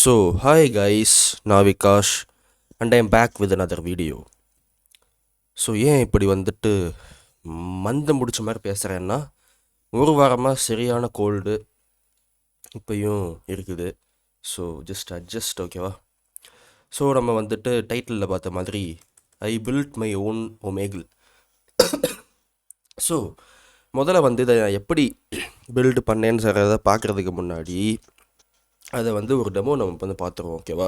So, hi guys, நான் Vikash and I'm back with another video. So ஏன் இப்படி வந்துட்டு மந்தம் முடிச்ச மாதிரி பேசுகிறேன்னா, ஒரு வாரமாக சரியான கோல்டு இப்போயும் இருக்குது. ஸோ ஜஸ்ட் அட்ஜஸ்ட், ஓகேவா? ஸோ நம்ம வந்துட்டு டைட்டிலில் பார்த்த மாதிரி ஐ பில்ட் மை ஓன் ஒமேகிள். ஸோ முதல்ல வந்து இதை எப்படி பில்டு பண்ணேன்னு சொல்கிறத பார்க்குறதுக்கு முன்னாடி அதை வந்து ஒரு டெமோ நம்ம வந்து பார்த்துருவோம், ஓகேவா?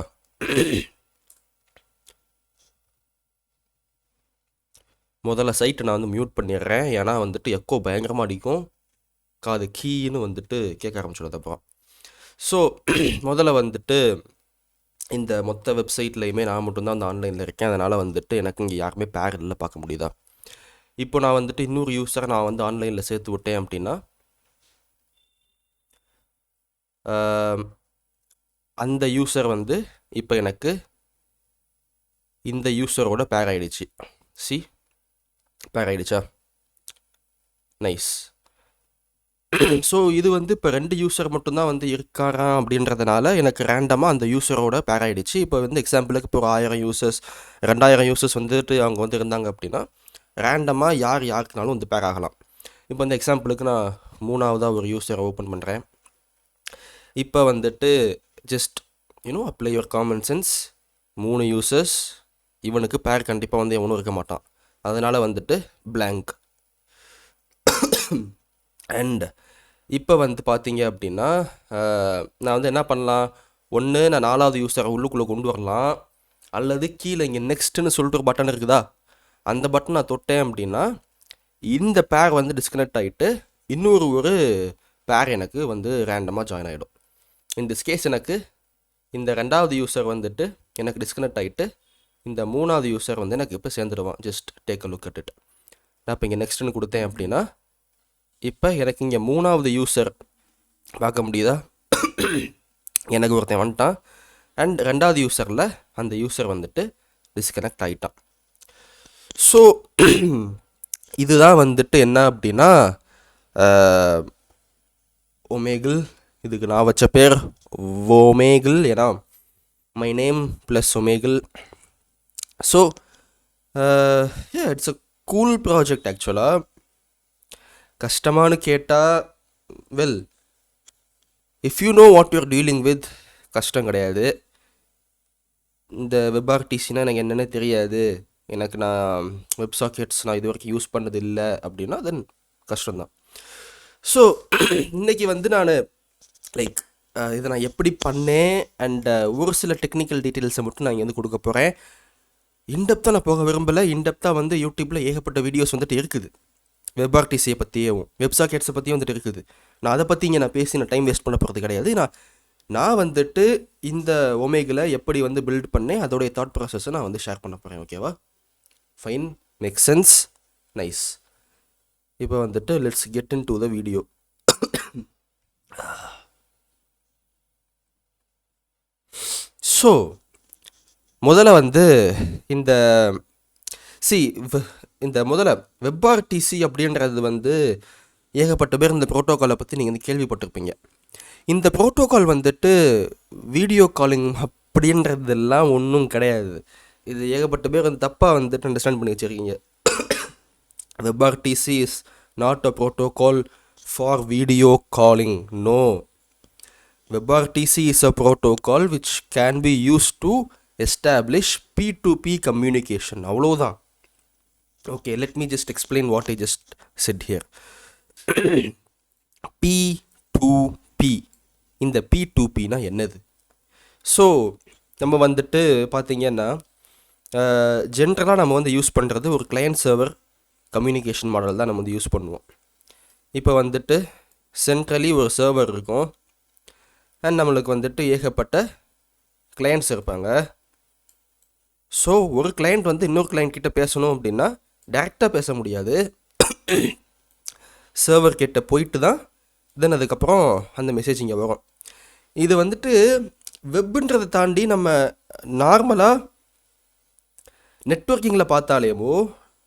முதல்ல சைட்டை நான் வந்து மியூட் பண்ணிடுறேன், ஏன்னா வந்துட்டு எக்கோ பயங்கரமாக அடிக்கும், காது கீன்னு வந்துட்டு கேட்க ஆரம்பிச்சிடும் அப்புறம். ஸோ முதல்ல வந்துட்டு இந்த மொத்த வெப்சைட்லேயுமே நான் மட்டும்தான் அந்த ஆன்லைனில் இருக்கேன், அதனால் வந்துட்டு எனக்கு இங்கே யாருமே பேர் இல்லை, பார்க்க முடியுதா? இப்போ நான் வந்துட்டு இன்னொரு யூஸரை நான் வந்து ஆன்லைனில் சேர்த்து விட்டேன் அப்படின்னா அந்த யூஸர் வந்து இப்போ எனக்கு இந்த யூஸரோட பேர் ஆகிடுச்சு. பேர் ஆகிடுச்சா? நைஸ். ஸோ இது வந்து இப்போ 2 யூஸர் மட்டும்தான் வந்து இருக்காரா அப்படின்றதுனால எனக்கு ரேண்டமாக அந்த யூஸரோட பேர் ஆகிடுச்சு. இப்போ வந்து எக்ஸாம்பிளுக்கு இப்போ ஒரு 1000 யூசர்ஸ் 2000 யூசர்ஸ் வந்துட்டு அவங்க வந்து இருந்தாங்க அப்படின்னா ரேண்டமாக யாருக்குனாலும் வந்து பேர் ஆகலாம். இப்போ இந்த எக்ஸாம்பிளுக்கு நான் 3ஆவதாக ஒரு யூஸரை ஓப்பன் பண்ணுறேன். இப்போ வந்துட்டு just apply your common sense. 3 users, இவனுக்கு பேர் கண்டிப்பாக வந்து எவனும் இருக்க மாட்டான், அதனால் வந்துட்டு blank. அண்ட் இப்போ வந்து பார்த்தீங்க அப்படின்னா நான் வந்து என்ன பண்ணலாம், ஒன்று நான் 4ஆவது யூஸரை உள்ளுக்குள்ளே கொண்டு வரலாம், அல்லது கீழே இங்கே நெக்ஸ்ட்டுன்னு சொல்லிட்டு ஒரு பட்டன் இருக்குதா, அந்த பட்டன் நான் தொட்டேன் அப்படின்னா இந்த பேர் வந்து டிஸ்கனெக்ட் ஆகிட்டு ஒரு பேர் எனக்கு வந்து ரேண்டமாக ஜாயின் ஆகிடும். இந்த கேஸ் எனக்கு இந்த 2ஆவது யூஸர் வந்துட்டு எனக்கு டிஸ்கனெக்ட் ஆகிட்டு இந்த 3ஆவது யூஸர் வந்து எனக்கு இப்போ சேர்ந்துடுவான். Just take a look at it. நான் இப்போ இங்கே நெக்ஸ்ட்டுன்னு கொடுத்தேன் அப்படின்னா இப்போ எனக்கு இங்கே 3ஆவது யூஸர் பார்க்க முடியுதா, எனக்கு ஒருத்தன் வந்துட்டான். அண்ட் 2ஆவது யூஸரில் அந்த யூஸர் வந்துட்டு டிஸ்கனெக்ட் ஆகிட்டான். ஸோ இதுதான் வந்துட்டு என்ன அப்படின்னா ஒமேகிள். இதுக்கு நான் வச்ச பேர் ஒமேகிள், ஏன்னா my name plus Omegle. So it's a cool project. ஆக்சுவலாக கஷ்டமானு கேட்டால் well, if you know what you're dealing with, கஷ்டம் கிடையாது. இந்த வெப்ஆர்டிசினா எனக்கு என்னென்ன தெரியாது, எனக்கு நான் வெப்சாக்கெட்ஸ் நான் இது வரைக்கும் யூஸ் பண்ணது இல்லை அப்படின்னா தென் கஷ்டம்தான். ஸோ இன்றைக்கி வந்து நான் லைக் இதை நான் எப்படி பண்ணேன் அண்ட் ஒரு சில டெக்னிக்கல் டீட்டெயில்ஸை மட்டும் நான் இங்கே வந்து கொடுக்க போகிறேன். இன்டெப்த்தாக நான் போக விரும்பலை. இன்டெப்த்தாக வந்து யூடியூப்பில் ஏகப்பட்ட வீடியோஸ் வந்துட்டு இருக்குது, வெப்ஆர்டிசியை பற்றியும் வெப்சாக்கெட்ஸை பற்றியும் வந்துட்டு இருக்குது. நான் அதை பற்றி இங்கே நான் பேசி நான் டைம் வேஸ்ட் பண்ண போகிறது கிடையாது. நான் வந்துட்டு இந்த ஒமேகில் எப்படி வந்து பில்ட் பண்ணேன் அதோடைய தாட் ப்ராசஸை நான் வந்து ஷேர் பண்ண போகிறேன், ஓகேவா? Fine, make sense, nice. இப்போ வந்துட்டு let's get into the video. So முதல்ல வந்து இந்த முதல்ல வெப்ஆர்டிசி அப்படின்றது வந்து ஏகப்பட்ட பேர் இந்த ப்ரோட்டோக்காலை பற்றி நீங்கள் வந்து கேள்விப்பட்டிருப்பீங்க. இந்த ப்ரோட்டோக்கால் வந்துட்டு வீடியோ காலிங் அப்படின்றதெல்லாம் ஒன்றும் கிடையாது. இது ஏகப்பட்ட பேர் வந்து தப்பாக வந்துட்டு அண்டர்ஸ்டாண்ட் பண்ணி வச்சுருக்கீங்க. WebRTC is not a protocol for video calling. No. WebRTC is a protocol which can be used to establish P2P communication. அவ்வளோதான். Okay, let me just explain what I just said here. P2P. இந்த P2Pனா என்னது? So நம்ம வந்துட்டு பார்த்தீங்கன்னா ஜென்ரலாக நம்ம வந்து use பண்ணுறது ஒரு கிளையண்ட் சர்வர் கம்யூனிகேஷன் மாடல் தான் நம்ம வந்து யூஸ் பண்ணுவோம். இப்போ வந்துட்டு சென்ட்ரலி ஒரு சர்வர் இருக்கும் அண்ட் நம்மளுக்கு வந்துட்டு ஏகப்பட்ட கிளையண்ட்ஸ் இருப்பாங்க. ஸோ ஒரு கிளையண்ட் வந்து இன்னொரு கிளையண்ட் கிட்ட பேசணும் அப்படின்னா டேரெக்டாக பேச முடியாது, சர்வர் கிட்ட போயிட்டு தான் தென் அதுக்கப்புறம் அந்த மெசேஜ் இங்கே வரும். இது வந்துட்டு வெப்புன்றதை தாண்டி நம்ம நார்மலாக நெட்வொர்க்கிங்கில் பார்த்தாலேமோ,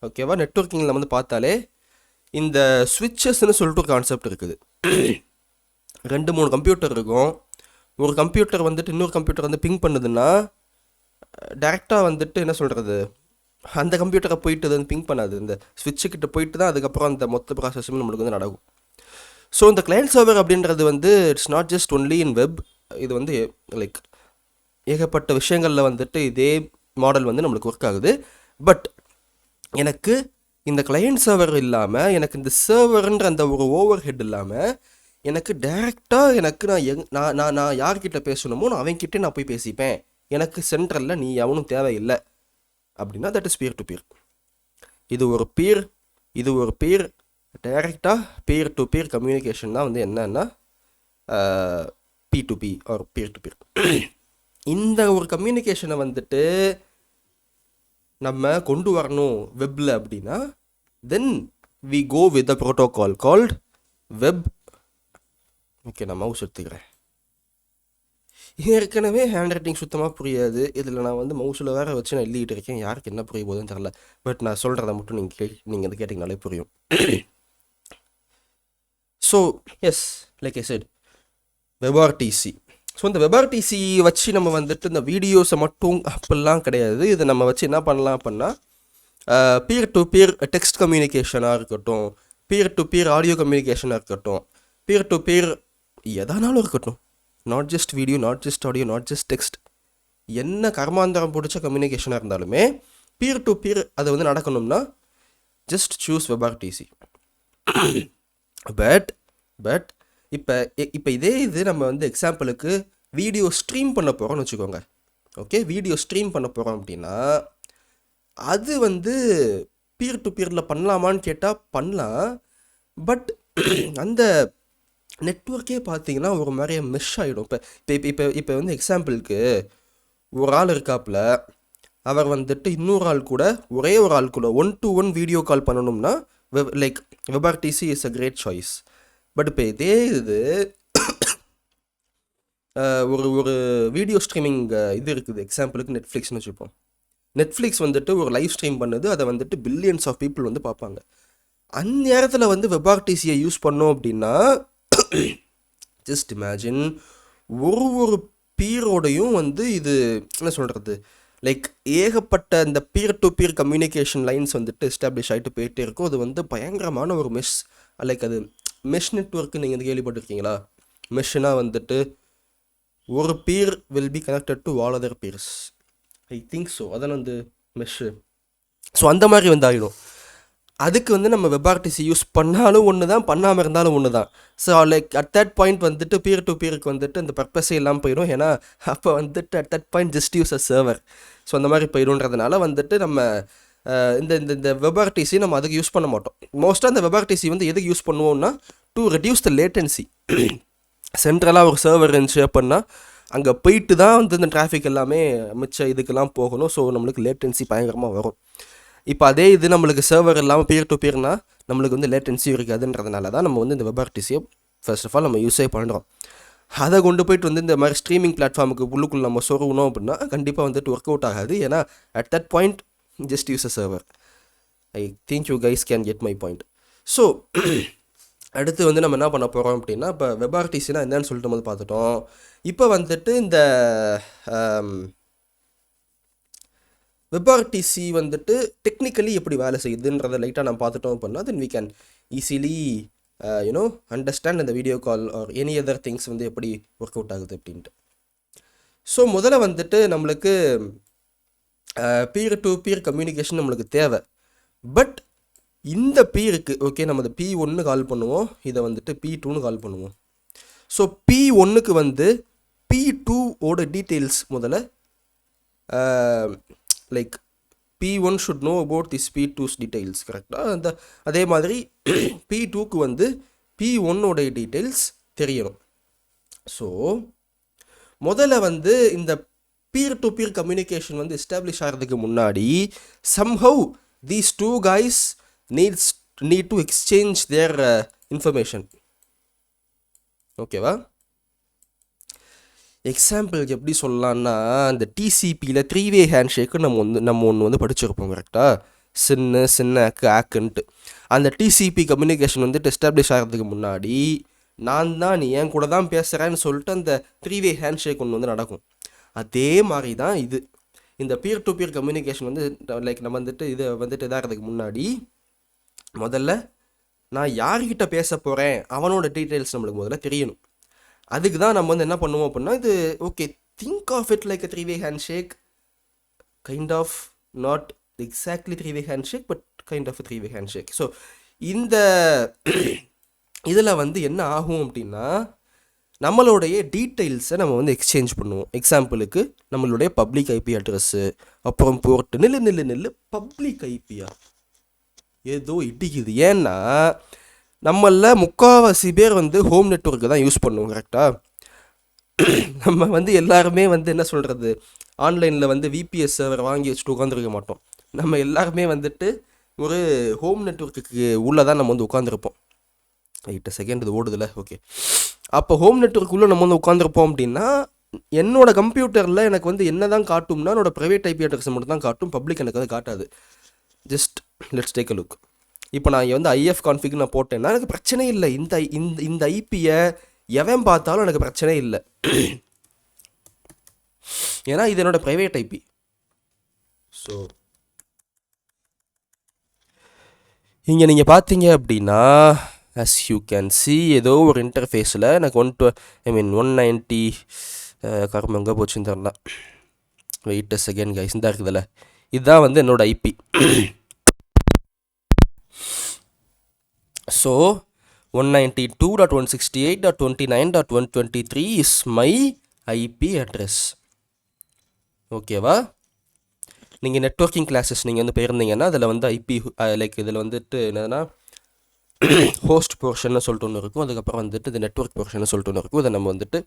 ஓகேவா, நெட்வொர்க்கிங்கில் வந்து பார்த்தாலே இந்த ஸ்விட்சஸ்ன்னு சொல்லிட்டு ஒரு கான்செப்ட் இருக்குது. 2-3 கம்ப்யூட்டர் இருக்கும், ஒரு கம்ப்யூட்டர் வந்துட்டு இன்னொரு கம்ப்யூட்டர் வந்து பிங் பண்ணுதுன்னா டேரெக்டாக வந்துட்டு என்ன சொல்கிறது, அந்த கம்ப்யூட்டரை போயிட்டு அது வந்து பிங் பண்ணாது, இந்த ஸ்விட்சுக்கிட்ட போயிட்டு தான் அதுக்கப்புறம் அந்த மொத்த ப்ராசஸும் நம்மளுக்கு வந்து நடக்கும். ஸோ இந்த கிளையண்ட் சர்வர் அப்படின்றது வந்து it's not just only in web. இது வந்து லைக் ஏகப்பட்ட விஷயங்களில் வந்துட்டு இதே மாடல் வந்து நம்மளுக்கு ஒர்க் ஆகுது. பட் எனக்கு இந்த கிளையண்ட் சர்வர் இல்லாமல், எனக்கு இந்த சர்வர்ன்ற அந்த ஒரு ஓவர் ஹெட் இல்லாமல், எனக்கு டைரெக்டாக எனக்கு நான் யார்கிட்ட பேசணுமோ நான் அவன்கிட்ட நான் போய் பேசிப்பேன், எனக்கு சென்ட்ரலில் நீ எவனும் தேவையில்லை அப்படின்னா that is peer to peer. இது ஒரு பியர் டைரெக்டாக பியர் டு பியர் கம்யூனிகேஷன் தான் வந்து என்னன்னா P2P R pier to pier. இந்த ஒரு கம்யூனிகேஷனை வந்துட்டு நம்ம கொண்டு வரணும் வெப்பில் அப்படின்னா then we go with a protocol called web. Okay, நான் மவுஸ் எடுத்துக்கிறேன். ஏற்கனவே ஹேண்ட் ரைட்டிங் சுத்தமாக புரியாது, இதில் நான் வந்து மவுஸில் வேறு வச்சு நான் எழுதிட்டு இருக்கேன், யாருக்கு என்ன புரிய போகுதுன்னு தெரில. பட் நான் சொல்கிறத மட்டும் நீங்கள் வந்து கேட்டிங்கனாலே புரியும். So yes, like I said, WebRTC. So இந்த வெப்ஆர்டிசி வச்சு நம்ம வந்துட்டு இந்த வீடியோஸை மட்டும் அப்படிலாம் கிடையாது, இதை நம்ம வச்சு என்ன பண்ணலாம் அப்படின்னா பியர் டு பியர் டெக்ஸ்ட் கம்யூனிகேஷனாக இருக்கட்டும், பியர் டு பியர் ஆடியோ கம்யூனிகேஷனாக இருக்கட்டும், பியர் டு பியர் எதானாலும் இருக்கட்டும், not just video, not just audio, not just text, என்ன கர்மாந்தரம் பிடிச்ச கம்யூனிகேஷனாக இருந்தாலுமே பியர் டு பியர் அது வந்து நடக்கணும்னா ஜஸ்ட் சூஸ் வெப்ஆர்டிசி. பட் இப்போ இதே இது நம்ம வந்து எக்ஸாம்பிளுக்கு வீடியோ ஸ்ட்ரீம் பண்ண போகிறோம்னு வச்சுக்கோங்க. ஓகே, வீடியோ ஸ்ட்ரீம் பண்ண போகிறோம் அப்படின்னா அது வந்து பியர் டு பியரில் பண்ணலாமான்னு கேட்டால் பண்ணலாம். பட் அந்த நெட்வொர்க்கே பார்த்தீங்கன்னா ஒரு மாதிரியே மெஷ் ஆகிடும். இப்போ வந்து எக்ஸாம்பிளுக்கு ஒரு ஆள் இருக்காப்புல, அவர் வந்துட்டு இன்னொரு ஆள் கூட ஒரே ஒரு ஆள் கூட 1-to-1 வீடியோ கால் பண்ணணும்னா like WebRTC is a great choice. But இப்போ இதே இது ஒரு வீடியோ ஸ்ட்ரீமிங் இது இருக்குது, எக்ஸாம்பிளுக்கு நெட்ஃப்ளிக்ஸ்னு வச்சுப்போம். நெட்ஃப்ளிக்ஸ் வந்துட்டு ஒரு லைவ் ஸ்ட்ரீம் பண்ணுது, அதை வந்துட்டு பில்லியன்ஸ் ஆஃப் பீப்புள் வந்து பார்ப்பாங்க. அந்த நேரத்தில் வந்து வெப்ஆர்டிசியை யூஸ் பண்ணோம் அப்படின்னா ஜஸ்ட் இமேஜின் ஒரு பீரோடையும் வந்து இது என்ன சொல்கிறது, லைக் ஏகப்பட்ட இந்த peer to peer communication lines வந்துட்டு எஸ்டாப்ளிஷ் ஆகிட்டு போயிட்டே இருக்கும். அது வந்து பயங்கரமான ஒரு மெஷ், லைக் அது மெஷ் நெட்வொர்க்கு நீங்கள் வந்து கேள்விப்பட்டிருக்கீங்களா? மெஷ்னா வந்துட்டு ஒரு peer will be connected to all other peers, I think so, அதான் வந்து மெஷ்ஷு. ஸோ அந்த மாதிரி வந்து ஆகிடும். அதுக்கு வந்து நம்ம வெப்ஆர்டிசி யூஸ் பண்ணாலும் ஒன்று தான், பண்ணாமல் இருந்தாலும் ஒன்று தான். So like at that point வந்துட்டு பியர் டு பியருக்கு வந்துட்டு அந்த பர்பஸே இல்லாமல் போயிடும். ஏன்னா அப்போ வந்துட்டு at that point just use a server. So அந்த மாதிரி போயிடும்ன்றதுனால வந்துட்டு நம்ம இந்த இந்த வெப்ஆர்டிசி நம்ம அதுக்கு யூஸ் பண்ண மாட்டோம். மோஸ்ட்டாக அந்த வெப்ஆர்டிசி வந்து எதுக்கு யூஸ் பண்ணுவோம்னா டு ரெடியூஸ் த லேட்டன்சி. சென்ட்ரலாக ஒரு சர்வர் இருந்துச்சு அப்படின்னா அங்கே போயிட்டு தான் வந்து இந்த டிராஃபிக் எல்லாமே மிச்ச இதுக்கெல்லாம் போகணும். ஸோ நம்மளுக்கு லேட்டன்சி பயங்கரமாக வரும். இப்போ அதே இது நம்மளுக்கு சர்வர் இல்லாமல் பியர் டு பியர்னா நம்மளுக்கு வந்து லேட்டன்சி இருக்காதுன்றதுனால தான் நம்ம வந்து இந்த வெப்ஆர்டிசியை ஃபர்ஸ்ட் ஆஃப் ஆல் நம்ம யூஸே பண்ணுறோம். அதை கொண்டு போயிட்டு வந்து இந்த மாதிரி ஸ்ட்ரீமிங் பிளாட்ஃபார்முக்கு உள்ளுக்குள்ள நம்ம சொருகணும் அப்படின்னா கண்டிப்பாக வந்துட்டு ஒர்க் அவுட் ஆகாது. ஏன்னா at that point just use a server. I think you guys can get my point. So அடுத்து வந்து நம்ம என்ன பண்ண போகிறோம் அப்படின்னா, இப்போ வெப்ஆர்டிசினா என்னன்னு சொல்லிட்டு போது பார்த்துட்டோம். இப்போ வந்துட்டு இந்த வெப்ஆர்டிசி வந்துட்டு டெக்னிக்கலி எப்படி வேலை செய்யுதுன்றதை லைட்டாக நம்ம பார்த்துட்டோம் அப்படின்னா then we can easily understand இந்த video call or any other things வந்து எப்படி ஒர்க் அவுட் ஆகுது அப்படின்ட்டு. ஸோ முதல்ல வந்துட்டு நம்மளுக்கு பியர் டு பியர் கம்யூனிகேஷன் நம்மளுக்கு தேவை. பட் இந்த பீருக்கு ஓகே நம்ம இந்த P1 கால் பண்ணுவோம், இதை வந்துட்டு P2ன்னு கால் பண்ணுவோம். ஸோ P1க்கு வந்து P2 ஓட டீட்டெயில்ஸ் முதல்ல like P1 should know about this P2's details, கரெக்டாக? அந்த அதே மாதிரி P2க்கு வந்து P1ஓடைய டீட்டெயில்ஸ் தெரியணும். ஸோ முதல்ல வந்து இந்த பியர் டு பியர் கம்யூனிகேஷன் வந்து எஸ்டாப்ளிஷ் ஆகிறதுக்கு முன்னாடி somehow these two guys need to exchange their information. ஓகேவா? எக்ஸாம்பிளுக்கு எப்படி சொல்லலான்னா, இந்த டிசிபியில் 3-way ஹேண்ட்ஷேக்கு நம்ம ஒன்று வந்து படிச்சிருப்போம், கரெக்டாக? சின்ன ஆக்குன்ட்டு. அந்த டிசிபி கம்யூனிகேஷன் வந்துட்டு எஸ்டாப்ளிஷ் ஆகிறதுக்கு முன்னாடி நான் தான் நீ என் கூட தான் பேசுகிறேன்னு சொல்லிட்டு அந்த 3-வே ஹேண்ட் ஷேக் ஒன்று வந்து நடக்கும். அதே மாதிரி தான் இது. இந்த பியர் டு பியர் கம்யூனிகேஷன் வந்து லைக் நம்ம வந்துட்டு இது வந்துட்டு இதாகிறதுக்கு முன்னாடி முதல்ல நான் யார்கிட்ட பேச போகிறேன் அவனோட டீட்டெயில்ஸ் நம்மளுக்கு முதல்ல தெரியணும். அதுக்கு தான் நம்ம வந்து என்ன பண்ணுவோம் அப்படின்னா, இது okay, think of it like a 3-வே handshake, kind of not exactly 3-வே handshake but kind of 3-வே ஹேண்ட் ஷேக். ஸோ இந்த இதில் வந்து என்ன ஆகும் அப்படின்னா, நம்மளுடைய டீட்டெயில்ஸை நம்ம வந்து எக்ஸ்சேஞ்ச் பண்ணுவோம். எக்ஸாம்பிளுக்கு நம்மளுடைய பப்ளிக் ஐபி அட்ரஸ்ஸு, அப்புறம் போர்ட்டு. நில்லு பப்ளிக் ஐபியா ஏதோ இடிக்குது. ஏன்னா நம்மளில் முக்கால்வாசி பேர் வந்து ஹோம் நெட்வொர்க்கு தான் யூஸ் பண்ணுவோம். கரெக்டாக நம்ம வந்து எல்லாருமே வந்து என்ன சொல்கிறது, ஆன்லைனில் வந்து விபிஎஸ் சர்வர் வாங்கி வச்சுட்டு உட்காந்துருக்க மாட்டோம். நம்ம எல்லாருமே வந்துட்டு ஒரு ஹோம் நெட்வொர்க்குக்கு உள்ளே தான் நம்ம வந்து உட்காந்துருப்போம். 8 செகண்ட் இது ஓடுதில்ல, ஓகே. அப்போ ஹோம் நெட்வொர்க்குள்ளே நம்ம வந்து உட்காந்துருப்போம் அப்படின்னா, என்னோட கம்ப்யூட்டரில் எனக்கு வந்து என்ன தான் காட்டும்னா என்னோட ப்ரைவேட் ஐபி அட்ரஸ் மட்டும் தான் காட்டும், பப்ளிக் எனக்கு வந்து காட்டாது. Just let's take a look. இப்போ நான் வந்து ஐஎஃப் கான்ஃபிக் நான் போட்டேன்னா எனக்கு பிரச்சனை இல்லை. இந்த ஐபியை எவன் பார்த்தாலும் எனக்கு பிரச்சனை இல்லை. ஏன்னா இது என்னோட ப்ரைவேட் ஐபி. ஸோ இங்கே நீங்கள் பார்த்தீங்க அப்படின்னா, as you can see, ஏதோ ஒரு இன்டர்ஃபேஸில் எனக்கு 190 கர்மம் எங்கே போச்சுன்னு தெரில. வெயிட் செகண்ட் கைஸ், இந்த இருக்குதுல்ல, இதுதான் வந்து என்னோட IP. So 192.168.29.123 is my IP address. ஓகேவா? நீங்கள் நெட்வொர்க்கிங் கிளாஸஸ் நீங்கள் வந்து போயிருந்தீங்கன்னா அதில் வந்து ஐபி லைக் இதில் வந்துட்டு என்னதுன்னா ஹோஸ்ட் போர்ஷன்னு சொல்லிட்டு ஒன்று இருக்கும், அதுக்கப்புறம் வந்துட்டு இது நெட்வொர்க் போர்ஷன்னு சொல்லிட்டு ஒன்று இருக்கும். இதை நம்ம வந்துட்டு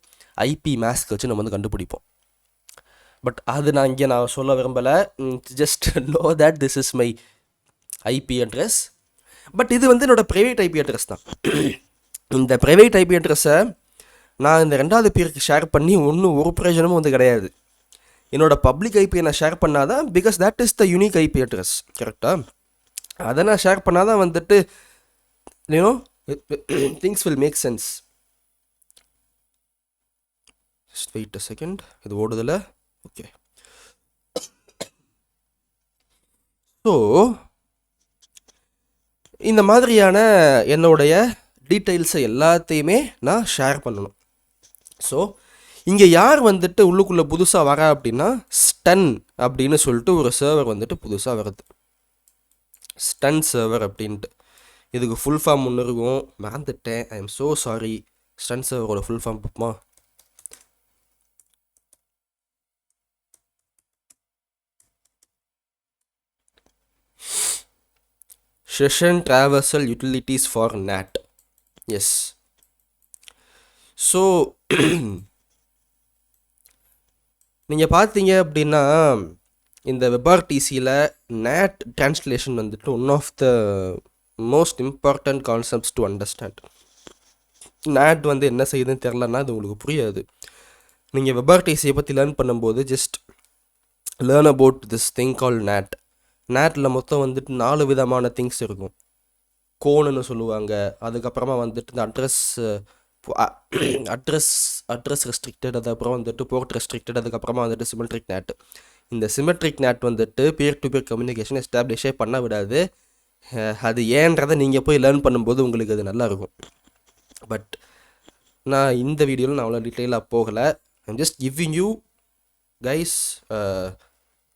ஐபி மேஸ்க் வச்சு நம்ம வந்து கண்டுபிடிப்போம். பட் அது நான் இங்கே சொல்ல விரும்பலை. Just know that this is my IP address. But இது வந்து என்னோடய ப்ரைவேட் ஐபி அட்ரஸ் தான். இந்த ப்ரைவேட் ஐபி அட்ரஸை நான் இந்த 2வது பேருக்கு ஷேர் பண்ணி ஒரு பிரயோஜனமும் வந்து கிடையாது. என்னோடய பப்ளிக் ஐபியை நான் ஷேர் பண்ணாதான், because that is the unique IP address. கரெக்டாக? அதை நான் ஷேர் பண்ணாதான் வந்துட்டு you know things will make sense. Wait a second, இது ஓடுதில்ல, ஓகே. ஸோ இந்த மாதிரியான என்னுடைய டீட்டெயில்ஸை எல்லாத்தையுமே நான் ஷேர் பண்ணணும். ஸோ இங்கே யார் வந்துட்டு உள்ளுக்குள்ளே புதுசாக வரா அப்படின்னா, ஸ்டன் அப்படின்னு சொல்லிட்டு ஒரு சர்வர் வந்துட்டு புதுசாக வருது. ஸ்டன் சர்வர் அப்படின்ட்டு. இதுக்கு ஃபுல் ஃபார்ம் ஒன்று இருக்கும், மறந்துட்டேன், I am so sorry. STUN சர்வரோட ஃபுல் ஃபார்ம் பார்ப்போமா? Session traversal utilities for NAT. Yes. So நீங்கள் பார்த்தீங்க அப்படின்னா இந்த WebRTCயில் NAT டிரான்ஸ்லேஷன் வந்துட்டு one of the most important concepts to understand. NAT வந்து என்ன செய்யுதுன்னு தெரிலன்னா அது உங்களுக்கு புரியாது. நீங்கள் WebRTCயை பற்றி லேர்ன் பண்ணும்போது just learn about this thing call NAT. NATல மொத்தம் வந்துட்டு 4 விதமான திங்ஸ் இருக்கும். கோனுன்னு சொல்லுவாங்க, அதுக்கப்புறமா வந்துட்டு இந்த அட்ரஸ் ரெஸ்ட்ரிக்டட், அதுக்கப்புறம் வந்துட்டு போர்ட் ரெஸ்ட்ரிக்டட், அதுக்கப்புறமா வந்துட்டு சிமெட்ரிக் NAT. இந்த சிமெட்ரிக் NAT வந்துட்டு பியர் டு பியர் கம்யூனிகேஷன் எஸ்டாப்ளிஷே பண்ண விடாது. அது ஏன்றதை நீங்கள் போய் லேர்ன் பண்ணும்போது உங்களுக்கு அது நல்லாயிருக்கும். பட் நான் இந்த வீடியோவில் நான் அவ்வளோ டீட்டெயிலாக போகலை. I'm just giving you guys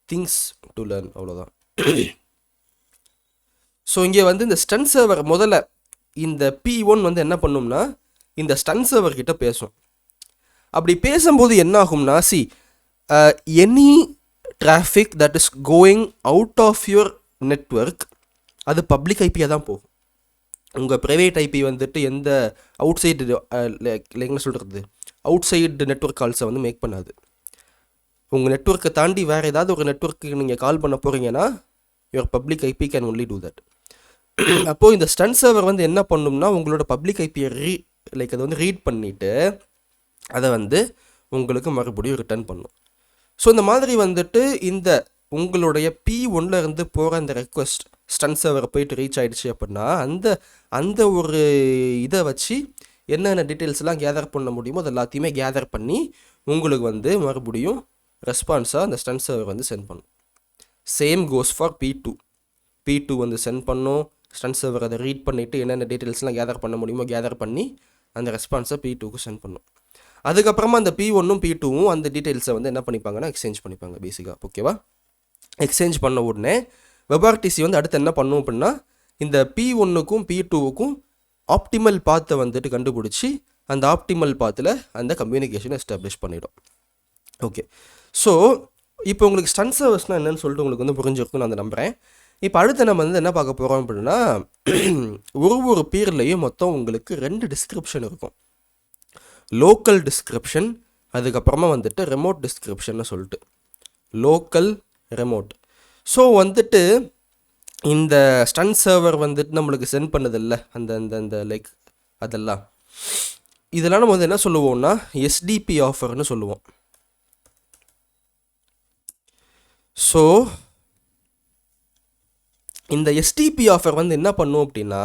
things to learn, அவ்வளோதான். ஸோ இங்கே வந்து இந்த ஸ்டன் சர்வர் முதல்ல இந்த P1 வந்து என்ன பண்ணும்னா இந்த ஸ்டன் சர்வர் கிட்ட பேசும். அப்படி பேசும்போது என்ன ஆகும்னா, any traffic that is going out of your network அது பப்ளிக் ஐபியாக தான் போகும். உங்கள் ப்ரைவேட் ஐபி வந்துட்டு எந்த அவுட் சைடு என்ன சொல்கிறது அவுட் சைடு நெட்வொர்க் கால்ஸை வந்து மேக் பண்ணாது. உங்கள் நெட்வொர்க்கை தாண்டி வேறு ஏதாவது ஒரு நெட்வொர்க்கு நீங்கள் கால் பண்ண போகிறீங்கன்னா your public IP can only do that. அப்போது இந்த ஸ்டன் சர்வர் வந்து என்ன பண்ணும்னா உங்களோட பப்ளிக் ஐபியை அதை வந்து ரீட் பண்ணிவிட்டு அதை வந்து உங்களுக்கு மறுபடியும் ரிட்டர்ன் பண்ணும். ஸோ இந்த மாதிரி வந்துட்டு இந்த உங்களுடைய P1 இருந்து போகிற அந்த ரெக்வஸ்ட் ஸ்டன் சர்வரை போயிட்டு ரீச் ஆகிடுச்சு அப்படின்னா அந்த ஒரு இதை வச்சு என்னென்ன டீட்டெயில்ஸ்லாம் கேதர் பண்ண முடியுமோ அது எல்லாத்தையுமே கேதர் பண்ணி உங்களுக்கு வந்து மறுபடியும் ரெஸ்பான்ஸாக அந்த ஸ்டண்ட் சர்வர் வந்து சென்ட் பண்ணும். சேம் கோஸ் ஃபார் P2 வந்து சென்ட் பண்ணும். ஸ்டண்ட் சர்வர் அதை ரீட் பண்ணிவிட்டு என்னென்ன டீட்டெயில்ஸ்லாம் கேதர் பண்ண முடியுமோ கேதர் பண்ணி அந்த ரெஸ்பான்ஸை P2க்கு சென்ட் பண்ணும். அதுக்கப்புறமா அந்த P1ம் P2வும் அந்த டீட்டெயில்ஸை வந்து என்ன பண்ணிப்பாங்கன்னா எக்ஸ்சேஞ்ச் பண்ணிப்பாங்க பேசிக்காக. ஓகேவா? எக்ஸ்சேஞ்ச் பண்ண உடனே WebRTC வந்து அடுத்து என்ன பண்ணும் அப்படின்னா இந்த P1க்கும் P2க்கும் ஆப்டிமல் பாத்தை வந்துட்டு கண்டுபிடிச்சி அந்த ஆப்டிமல் பாத்தில் அந்த கம்யூனிகேஷனை எஸ்டாப்ளிஷ் பண்ணிடும். ஓகே, ஸோ இப்போ உங்களுக்கு ஸ்டண்ட் சர்வர்ஸ்னால் என்னன்னு சொல்லிட்டு உங்களுக்கு வந்து புரிஞ்சிருக்குன்னு நான் நம்புகிறேன். இப்போ அடுத்து நம்ம வந்து என்ன பார்க்க போகிறோம் அப்படின்னா ஒரு பீர்லேயும் மொத்தம் உங்களுக்கு 2 டிஸ்கிரிப்ஷன் இருக்கும். லோக்கல் டிஸ்கிரிப்ஷன், அதுக்கப்புறமா வந்துட்டு ரெமோட் டிஸ்கிரிப்ஷன்னு சொல்லிட்டு லோக்கல் ரெமோட். ஸோ வந்துட்டு இந்த ஸ்டண்ட் சர்வர் வந்துட்டு நம்மளுக்கு சென்ட் பண்ணதில்ல அந்த அந்த அந்த லைக் அதெல்லாம் இதெல்லாம் நம்ம வந்து என்ன சொல்லுவோம்னா எஸ்டிபி ஆஃபர்னு சொல்லுவோம். ஸோ இந்த எஸ்டிபி ஆஃபர் வந்து என்ன பண்ணும் அப்படின்னா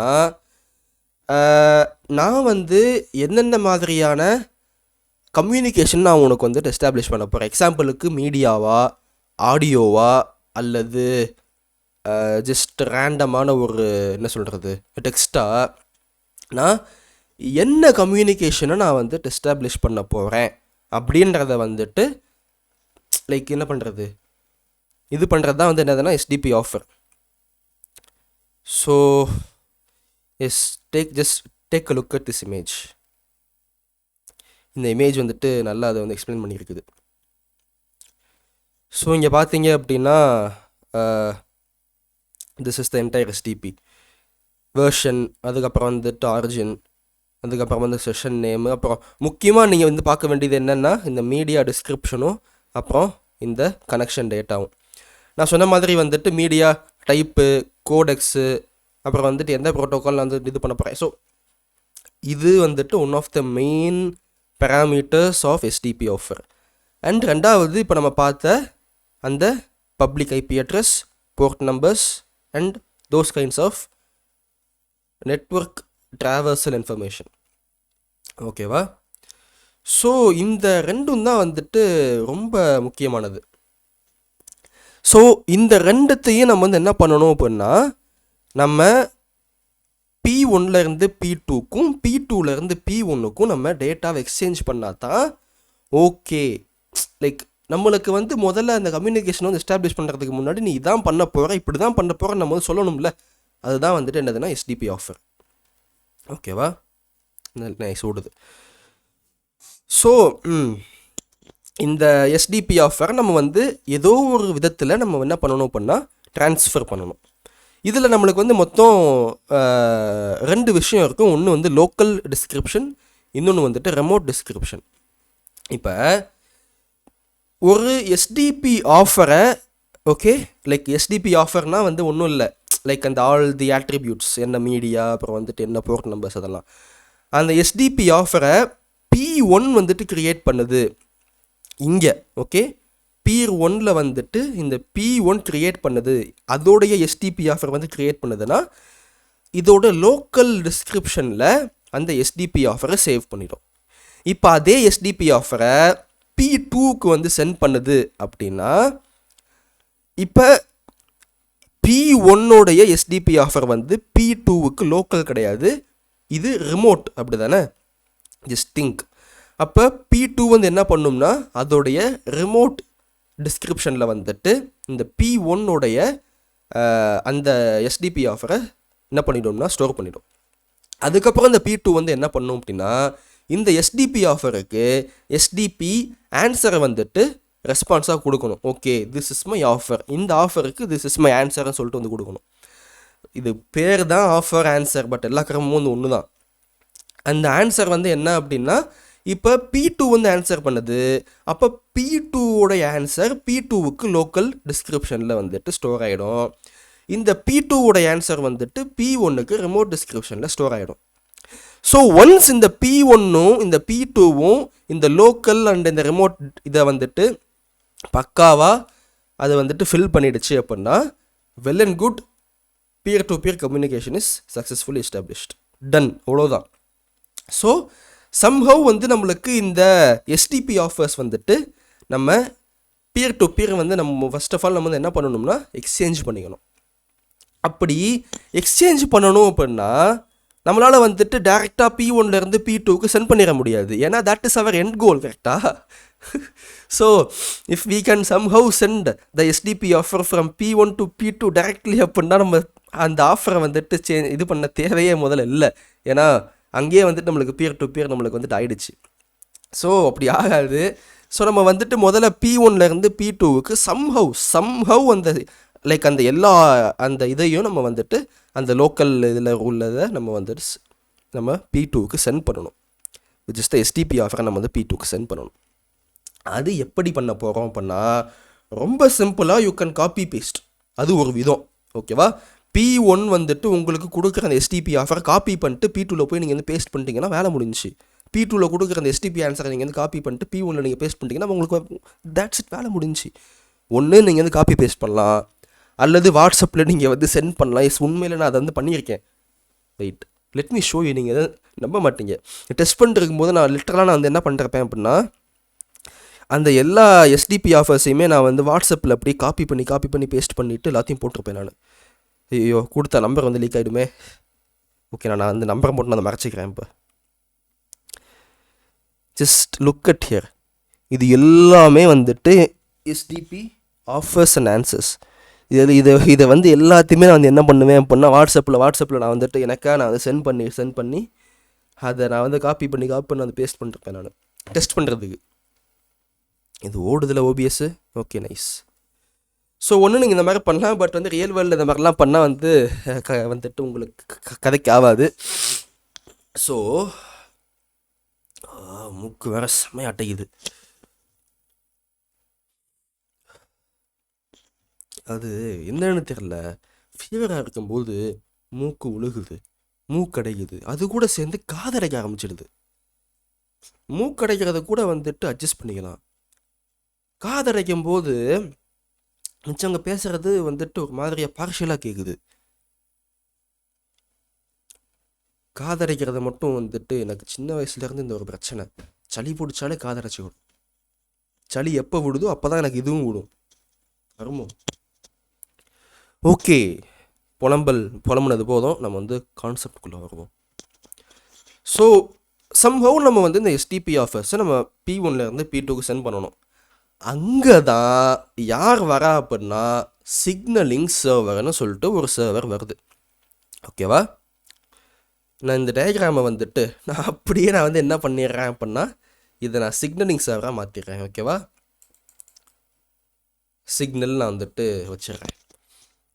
நான் வந்து என்னென்ன மாதிரியான கம்யூனிகேஷன் நான் உனக்கு வந்துட்டு எஸ்டாப்ளிஷ் பண்ண போகிறேன். எக்ஸாம்பிளுக்கு மீடியாவா, ஆடியோவா, அல்லது ஜஸ்ட் ரேண்டமான ஒரு என்ன சொல்கிறது டெக்ஸ்ட்டாக நான் என்ன கம்யூனிகேஷனை நான் வந்துட்டு எஸ்டாப்ளிஷ் பண்ண போகிறேன் அப்படின்றத வந்துட்டு லைக் என்ன பண்ணுறது இது பண்ணுறது தான் வந்து என்னதுன்னா SDP offer. So S take a look at this image. இந்த இமேஜ் வந்துட்டு நல்லா அதை வந்து எக்ஸ்பிளைன் பண்ணியிருக்குது. ஸோ இங்கே பார்த்தீங்க அப்படின்னா this is the entire SDP version, அதுக்கப்புறம் வந்துட்டு ஆரிஜின், அதுக்கப்புறம் வந்து செஷன் நேமு, அப்புறம் முக்கியமாக நீங்கள் வந்து பார்க்க வேண்டியது என்னென்னா இந்த மீடியா டிஸ்கிரிப்ஷனும் அப்புறம் இந்த கனெக்ஷன் டேட்டாவும். நான் சொன்ன மாதிரி வந்துட்டு மீடியா டைப்பு, கோடெக்ஸு, அப்புறம் வந்துட்டு எந்த ப்ரோட்டோக்கால் நான் வந்து இது பண்ண போகிறேன். ஸோ இது வந்துட்டு one of the main parameters of SDP offer. And ரெண்டாவது இப்போ நம்ம பார்த்த அந்த public IP address, port numbers and those kinds of network traversal information. ஓகேவா? ஸோ இந்த ரெண்டும் தான் வந்துட்டு ரொம்ப முக்கியமானது. ஸோ இந்த ரெண்டுத்தையும் நம்ம வந்து என்ன பண்ணணும் அப்படின்னா நம்ம P1லேருந்து P2க்கும் P2லேருந்து P1க்கும் நம்ம டேட்டாவை எக்ஸ்சேஞ்ச் பண்ணால் தான் ஓகே. லைக் நம்மளுக்கு வந்து முதல்ல அந்த கம்யூனிகேஷன் வந்து எஸ்டாப்ளிஷ் பண்ணுறதுக்கு முன்னாடி நீ இதான் பண்ண போகிற, இப்படி தான் பண்ண போகிற நம்ம வந்து சொல்லணும்ல. அதுதான் வந்துட்டு என்னதுன்னா எஸ்டிபி ஆஃபர். ஓகேவா? நைஸ் ஓடுது. ஸோ இந்த எஸ்டிபி ஆஃபர் நம்ம வந்து ஏதோ ஒரு விதத்தில் நம்ம என்ன பண்ணணும் அப்படின்னா ட்ரான்ஸ்ஃபர் பண்ணணும். இதில் நம்மளுக்கு வந்து மொத்தம் 2 விஷயம் இருக்கும். ஒன்று வந்து லோக்கல் டிஸ்கிரிப்ஷன், இன்னொன்று வந்துட்டு ரெமோட் டிஸ்கிரிப்ஷன். இப்போ ஒரு எஸ்டிபி ஆஃபரை ஓகே லைக் எஸ்டிபி ஆஃபர்னால் வந்து ஒன்றும் இல்லை லைக் அந்த ஆல் தி ஆட்ரிபியூட்ஸ் என்ன மீடியா, அப்புறம் வந்துட்டு என்ன போர்ட் நம்பர்ஸ், அதெல்லாம் அந்த எஸ்டிபி ஆஃபரை P1 வந்துட்டு க்ரியேட் பண்ணுது இங்கே. ஓகே, P1ல் வந்துட்டு இந்த P1 க்ரியேட் பண்ணுது, அதோடைய எஸ்டிபி ஆஃபர் வந்து க்ரியேட் பண்ணுதுன்னா இதோட லோக்கல் டிஸ்கிரிப்ஷனில் அந்த எஸ்டிபி ஆஃபரை சேவ் பண்ணிடும். இப்போ அதே எஸ்டிபி ஆஃபரை P2க்கு வந்து சென்ட் பண்ணுது அப்படின்னா இப்போ P1ோடைய எஸ்டிபி ஆஃபர் வந்து P2க்கு லோக்கல் கிடையாது, இது ரிமோட். அப்படி தானே? Just think. அப்போ P2 வந்து என்ன பண்ணும்னா அதோடைய ரிமோட் டிஸ்கிரிப்ஷனில் வந்துட்டு இந்த P1ோடைய அந்த எஸ்டிபி ஆஃபரை என்ன பண்ணிட்டோம்னா ஸ்டோர் பண்ணிடும். அதுக்கப்புறம் இந்த P2 வந்து என்ன பண்ணும் அப்படின்னா இந்த எஸ்டிபி ஆஃபருக்கு எஸ்டிபி ஆன்சரை வந்துட்டு ரெஸ்பான்ஸாக கொடுக்கணும். Okay, this is my offer, இந்த ஆஃபருக்கு திஸ் இஸ் மை ஆன்சர்னு சொல்லிட்டு வந்து கொடுக்கணும். இது பேர் தான் ஆஃபர் ஆன்சர், பட் எல்லா கிரமும் வந்து ஒன்று தான். அந்த ஆன்சர் வந்து என்ன அப்படின்னா இப்போ P2 வந்து ஆன்சர் பண்ணுது, அப்போ P2வோடைய ஆன்சர் P2க்கு லோக்கல் டிஸ்கிரிப்ஷனில் வந்துட்டு ஸ்டோர் ஆகிடும். இந்த P2வோடைய ஆன்சர் வந்துட்டு P1க்கு ரிமோட் டிஸ்கிரிப்ஷனில் ஸ்டோர் ஆகிடும். ஸோ ஒன்ஸ் இந்த P1ம் இந்த P2வும் இந்த லோக்கல் அண்ட் இந்த ரிமோட் இதை வந்துட்டு பக்காவாக அதை வந்துட்டு ஃபில் பண்ணிடுச்சு அப்படின்னா well and good, peer to peer communication is successfully established. Done, அவ்வளோதான். ஸோ சம்ஹவ் வந்து நம்மளுக்கு இந்த எஸ்டிபி ஆஃபர்ஸ் வந்துட்டு நம்ம பியர் டு பியர் வந்து நம்ம ஃபர்ஸ்ட் ஆஃப் ஆல் நம்ம வந்து என்ன பண்ணணும்னா எக்ஸ்சேஞ்ச் பண்ணிக்கணும். அப்படி எக்ஸ்சேஞ்ச் பண்ணணும் அப்படின்னா நம்மளால் வந்துட்டு டேரெக்டாக P1லேருந்து P2க்கு சென்ட் பண்ணிட முடியாது. ஏன்னா that is our end goal, கரெக்டாக? So if we can somehow send the SDP offer from P1 to P2 directly அப்படின்னா நம்ம அந்த ஆஃபரை வந்துட்டு இது பண்ண தேவையே முதல்ல இல்லை. ஏன்னா அங்கேயே வந்துட்டு நம்மளுக்கு பியர் டு பியர் நம்மளுக்கு வந்துட்டு ஆயிடுச்சு. ஸோ அப்படி ஆகாது. ஸோ நம்ம வந்துட்டு முதல்ல P1லேருந்து P2க்கு சம்ஹவ் அந்த லைக் அந்த எல்லா அந்த இதையும் நம்ம வந்துட்டு அந்த லோக்கல் இதில் உள்ளதை நம்ம வந்துட்டு நம்ம P2க்கு சென்ட் பண்ணணும். விச் இஸ் த எஸ்டிபி ஆஃபரை நம்ம வந்து P2க்கு சென்ட் பண்ணணும். அது எப்படி பண்ண போகிறோம் அப்படின்னா ரொம்ப சிம்பிளாக யூ கேன் காப்பி பேஸ்ட். அது ஒரு விதம், ஓகேவா? P1 வந்துட்டு உங்களுக்கு கொடுக்குற அந்த எஸ்டிபி ஆஃபரை காப்பி பண்ணிட்டு P2வில் போய் நீங்கள் வந்து பேஸ்ட் பண்ணிட்டீங்கன்னா வேலை முடிஞ்சிச்சு. P2வில் கொடுக்குற அந்த எஸ்டிபி ஆன்சரை நீங்கள் வந்து காப்பி பண்ணிட்டு P1ல் நீங்கள் பேஸ்ட் பண்ணிட்டீங்கன்னா உங்களுக்கு தேட்ஸ் இட், வேலை முடிஞ்சிச்சு. ஒன்று நீங்கள் வந்து காப்பி பேஸ்ட் பண்ணலாம், அல்லது வாட்ஸ்அப்பில் நீங்கள் வந்து சென்ட் பண்ணலாம். உண்மையில் நான் அதை வந்து பண்ணியிருக்கேன். Wait, let me show you. நீங்கள் எதை நம்ப மாட்டீங்க. டெஸ்ட் பண்ணிருக்கும் போது நான் லிட்டரலாக நான் வந்து என்ன பண்ணிருப்பேன் அப்படின்னா அந்த எல்லா எஸ்டிபி ஆஃபர்ஸையுமே நான் வந்து வாட்ஸ்அப்பில் அப்படியே காப்பி பண்ணி பேஸ்ட் பண்ணிவிட்டு எல்லாத்தையும் போட்டிருப்பேன் நான். ஐயோ, கொடுத்த நம்பர் வந்து லீக் ஆகிடுமே. ஓகே, நான் அந்த நம்பரை மட்டும் நான் மறைச்சிக்கிறேன். இப்போ ஜஸ்ட் லுக் அட் ஹியர். இது எல்லாமே வந்துட்டு எஸ்டிபி ஆஃபர்ஸ் அண்ட் ஆன்சர்ஸ். இதை வந்து எல்லாத்தையுமே நான் வந்து என்ன பண்ணுவேன் அப்படின்னா வாட்ஸ்அப்பில் நான் வந்துட்டு நான் வந்து சென்ட் பண்ணி அதை நான் வந்து காப்பி பண்ணி வந்து பேஸ்ட் பண்ணிருப்பேன் நான் டெஸ்ட் பண்ணுறதுக்கு. இது ஓடுதில்ல ஓபிஎஸ். Okay, nice. ஸோ ஒன்று நீங்கள் இந்த மாதிரி பண்ணலாம். பட் வந்து ரியல் வேர்ல்டில் இந்த மாதிரிலாம் பண்ணால் வந்து வந்துட்டு உங்களுக்கு கதைக்கு ஆகாது. ஸோ மூக்கு வேற செம்மையாக அட்டைக்குது. அது என்னன்னு தெரில, ஃபீவராக இருக்கும்போது மூக்கு உழுகுது, மூக்கடைக்குது, அது கூட சேர்ந்து காதடைக்க ஆரம்பிச்சிடுது. மூக்கடைக்கிறத கூட வந்துட்டு அட்ஜஸ்ட் பண்ணிக்கலாம். காதடைக்கும் போது மிச்சவங்க பேசுறது வந்துட்டு ஒரு மாதிரியாக பார்ஷியலாக கேட்குது. காதடைக்கிறத மட்டும் வந்துட்டு எனக்கு சின்ன வயசுலேருந்து இந்த ஒரு பிரச்சனை. சளி பிடிச்சாலே காதடைச்சி விடும். சளி எப்போ விடுதோ அப்போ தான் எனக்கு இதுவும் விடும். வருமோ? ஓகே, புலம்புனது போதும். நம்ம வந்து கான்செப்டுக்குள்ளே வருவோம். ஸோ சம்ஹவ் நம்ம வந்து இந்த எஸ்டிபி ஆஃபர்ஸை நம்ம P1லேருந்து P2க்கு சென்ட் பண்ணணும். அங்கே தான் யார் வரா அப்படின்னா சிக்னலிங் சர்வர்னு சொல்லிட்டு ஒரு சர்வர் வருது, ஓகேவா? நான் இந்த டயக்ராமை வந்துட்டு நான் வந்து என்ன பண்ணிடுறேன் அப்படின்னா இதை நான் சிக்னலிங் சர்வராக மாற்றிடுறேன், ஓகேவா? சிக்னல் நான் வந்துட்டு வச்சிடுறேன்.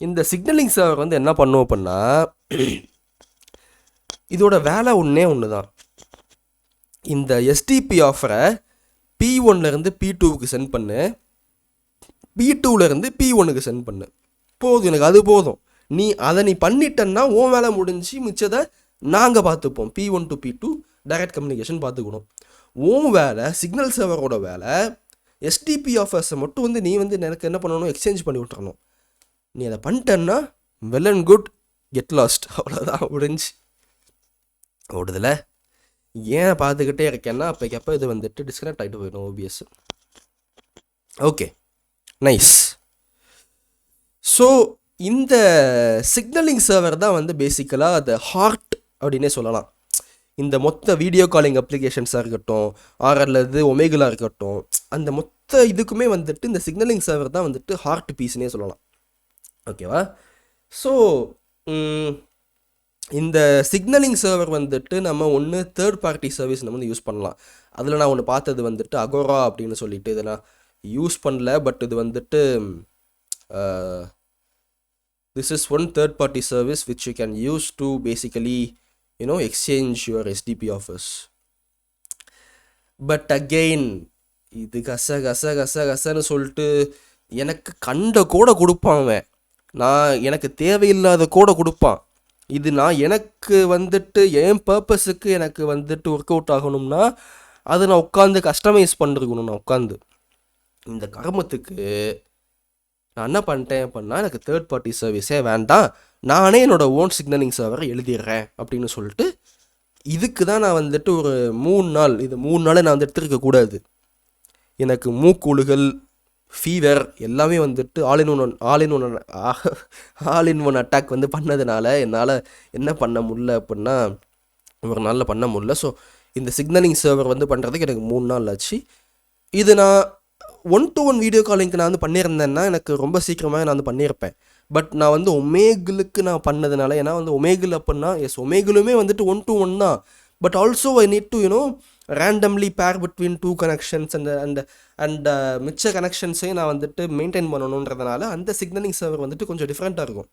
இந்த சிக்னலிங் சர்வர் வந்து என்ன பண்ணுவோம் அப்படின்னா இதோட வேலை ஒன்று தான். இந்த எஸ்டிபி ஆஃபரை P1லேருந்து P2க்கு சென்ட் பண்ணு, P2லேருந்து P1க்கு சென்ட் பண்ணு. போதும், எனக்கு அது போதும். நீ பண்ணிட்டன்னா உன் வேலை முடிஞ்சு, மிச்சதை நாங்கள் பார்த்துப்போம். P1 to P2 direct communication பார்த்துக்கணும். உன் வேலை சிக்னல் சர்வரோட வேலை எஸ்டிபி ஆஃபர்ஸை மட்டும் வந்து நீ வந்து எனக்கு என்ன பண்ணணும், எக்ஸ்சேஞ்ச் பண்ணி விட்டுறணும். நீ அதை பண்ணிட்டன்னா well and good, get lost, அவ்வளோதான், முடிஞ்சு. ஓடுதில்ல? ஏன் பார்த்துக்கிட்டே இருக்கேன்னா அப்போக்கப்போ இது வந்துட்டு டிஸ்கனெக்ட் ஆகிட்டு போயிடும் ஓபிஎஸ். Okay, nice. ஸோ இந்த சிக்னலிங் சர்வர் தான் வந்து பேசிக்கலாக அது ஹார்ட் அப்படின்னே சொல்லலாம். இந்த மொத்த வீடியோ காலிங் அப்ளிகேஷன்ஸாக இருக்கட்டும், அல்லது ஒமேகலாக இருக்கட்டும், அந்த மொத்த இதுக்குமே வந்துட்டு இந்த சிக்னலிங் சர்வர் தான் வந்துட்டு ஹார்ட் பீஸ்னே சொல்லலாம், ஓகேவா? ஸோ இந்த சிக்னலிங் சர்வர் வந்துட்டு நம்ம ஒன்று தேர்ட் பார்ட்டி சர்வீஸ் நம்ம வந்து யூஸ் பண்ணலாம். அதில் நான் ஒன்று பார்த்தது வந்துட்டு அகோரா அப்படின்னு சொல்லிட்டு, இதை நான் யூஸ் பண்ணல. பட் இது வந்துட்டு this is one third party service which you can use to basically exchange your SDP offers. But again இது கசன்னு சொல்லிட்டு எனக்கு கண்ட கூட கொடுப்பான் அவன். எனக்கு தேவையில்லாத கூட கொடுப்பான். இது எனக்கு வந்துட்டு என் பர்பஸுக்கு எனக்கு வந்துட்டு ஒர்க் அவுட் ஆகணும்னா அதை நான் உட்காந்து கஸ்டமைஸ் பண்ணிருக்கணும். நான் உட்காந்து இந்த கர்மத்துக்கு நான் என்ன பண்ணிட்டேன் அப்படின்னா எனக்கு தேர்ட் பார்ட்டி சர்வீஸே வேண்டாம், நானே என்னோடய ஓன் சிக்னலிங் சர்வரை எழுதிடுறேன் அப்படின்னு சொல்லிட்டு இதுக்கு தான் நான் வந்துட்டு ஒரு 3 நாள், இது 3 நாளை நான் வந்து எடுத்துருக்கக்கூடாது. எனக்கு மூக்குழுகள், ஃபீவர் எல்லாமே வந்துட்டு ஆல் இன் ஒன் அட்டாக் வந்து பண்ணதுனால என்னால் என்ன பண்ண முடில அப்படின்னா ஒரு நாளில் பண்ண முடில. ஸோ இந்த சிக்னலிங் சர்வர் வந்து பண்ணுறதுக்கு எனக்கு 3 நாள் ஆச்சு. இது நான் 1-to-1 வீடியோ காலிங்க்கு நான் வந்து பண்ணியிருந்தேன்னா எனக்கு ரொம்ப சீக்கிரமாக நான் வந்து பண்ணியிருப்பேன். பட் நான் வந்து ஒமேகிளுக்கு நான் பண்ணதுனால, ஏன்னா வந்து ஒமேகிள் அப்படின்னா ஒமேகிளுமே வந்துட்டு 1-to-1 தான். But also I need to randomly பேர் பிட்வீன் 2 கனெக்ஷன்ஸ் அண்ட் மிச்ச கனெக்ஷன்ஸையும் நான் வந்துட்டு மெயின்டைன் பண்ணணுன்றதுனால அந்த சிக்னலிங் சர்வர் வந்துட்டு கொஞ்சம் டிஃப்ரெண்ட்டாக இருக்கும்.